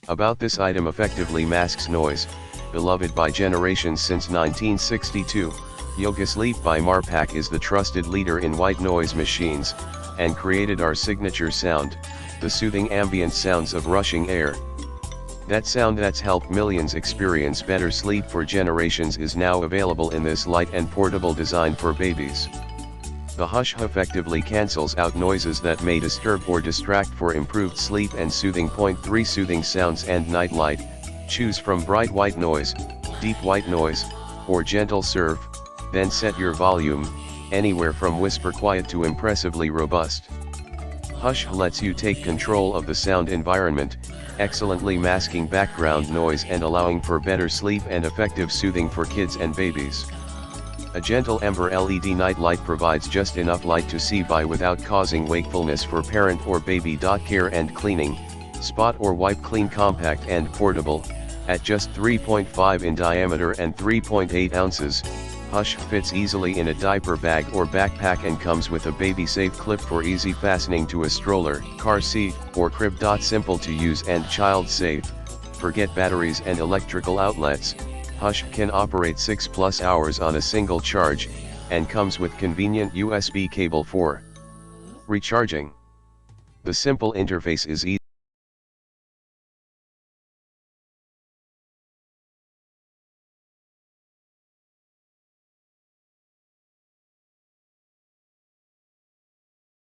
About this item effectively masks noise, beloved by generations since 1962, Yogasleep by Marpak is the trusted leader in white noise machines, and created our signature sound, the soothing ambient sounds of rushing air. That sound that's helped millions experience better sleep for generations is now available in this light and portable design for babies. The Hushh effectively cancels out noises that may disturb or distract for improved sleep and soothing. Point 3 Soothing sounds and night light. Choose from bright white noise, deep white noise, or gentle surf, then set your volume, anywhere from whisper quiet to impressively robust. Hushh lets you take control of the sound environment, excellently masking background noise and allowing for better sleep and effective soothing for kids and babies. A gentle amber LED night light provides just enough light to see by without causing wakefulness for parent or baby. Care and cleaning, spot or wipe clean, compact and portable, at just 3.5 in diameter and 3.8 ounces. Hushh fits easily in a diaper bag or backpack and comes with a baby-safe clip for easy fastening to a stroller, car seat, or crib. Simple to use and child-safe. Forget batteries and electrical outlets. Hushh can operate 6+ hours on a single charge, and comes with convenient USB cable for recharging. The simple interface is easy